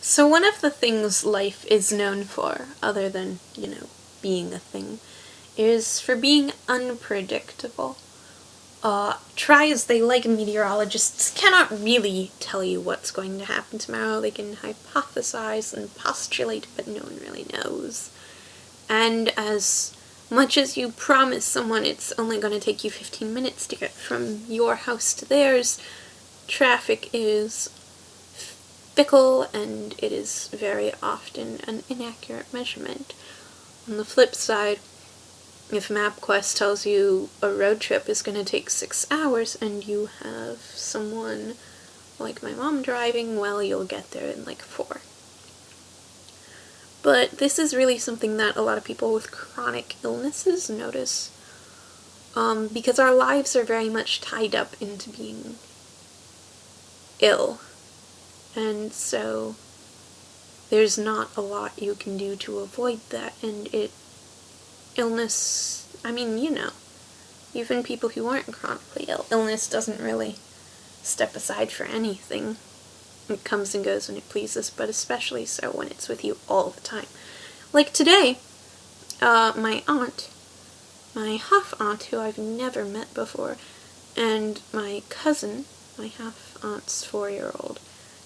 So one of the things life is known for, other than, being a thing, is for being unpredictable. Try as they like, meteorologists cannot really tell you what's going to happen tomorrow. They can hypothesize and postulate, but no one really knows. And as much as you promise someone it's only going to take you 15 minutes to get from your house to theirs, traffic is fickle, and it is very often an inaccurate measurement. On the flip side, if MapQuest tells you a road trip is going to take 6 hours and you have someone like my mom driving, well, you'll get there in like 4. But this is really something that a lot of people with chronic illnesses notice, because our lives are very much tied up into being ill. And so there's not a lot you can do to avoid that, and illness, even people who aren't chronically ill, illness doesn't really step aside for anything. It comes and goes when it pleases, but especially so when it's with you all the time. Like today, my aunt, my half-aunt, who I've never met before, and my cousin, my half-aunt's 4-year-old,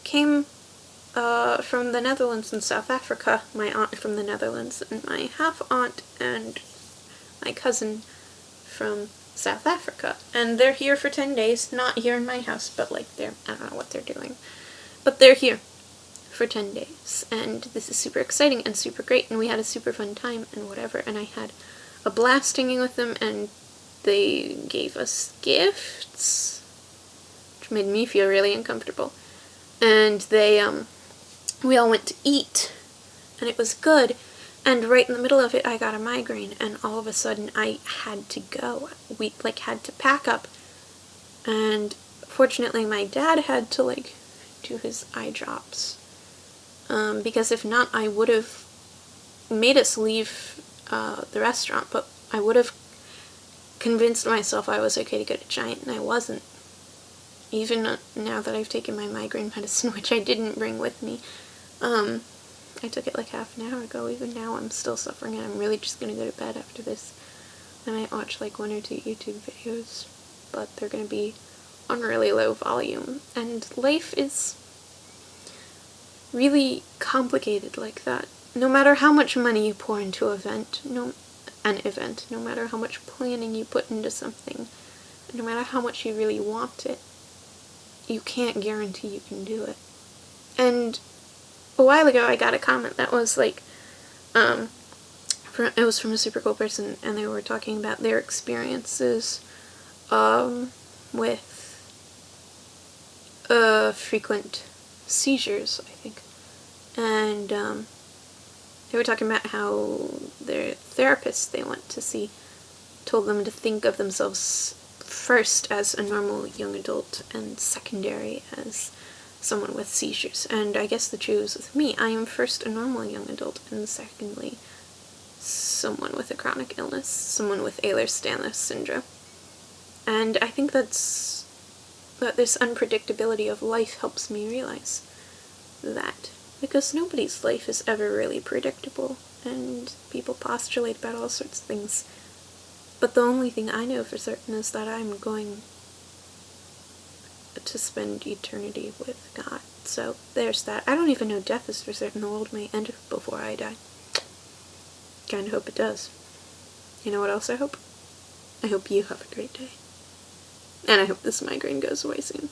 came from the Netherlands and South Africa. My aunt from the Netherlands, and my half-aunt and my cousin from South Africa. And they're here for 10 days, not here in my house, but I don't know what they're doing. But they're here for 10 days, and this is super exciting and super great, and we had a super fun time and whatever, and I had a blast hanging with them, and they gave us gifts, which made me feel really uncomfortable. And we all went to eat, and it was good, and right in the middle of it, I got a migraine, and all of a sudden, I had to go. We, had to pack up, and fortunately, my dad had to, do his eye drops, because if not, I would have made us leave the restaurant, but I would have convinced myself I was okay to go to Giant, and I wasn't. Even now that I've taken my migraine medicine, which I didn't bring with me, I took it half an hour ago. Even now I'm still suffering, and I'm really just gonna go to bed after this. I might watch 1 or 2 YouTube videos, but they're gonna be on really low volume, and life is really complicated like that. No matter how much money you pour into an event, no matter how much planning you put into something, no matter how much you really want it, you can't guarantee you can do it. And a while ago I got a comment that was it was from a super cool person, and they were talking about their experiences with frequent seizures, I think. And they were talking about how their therapist they went to see told them to think of themselves first as a normal young adult and secondary as someone with seizures. And I guess the truth is with me. I am first a normal young adult, and secondly someone with a chronic illness, someone with Ehlers-Danlos syndrome. And I think that this unpredictability of life helps me realize that, because nobody's life is ever really predictable, and people postulate about all sorts of things, but the only thing I know for certain is that I'm going to spend eternity with God. So there's that. I don't even know death is for certain. The world may end before I die. Kinda hope it does. You know what else I hope? I hope you have a great day. And I hope this migraine goes away soon.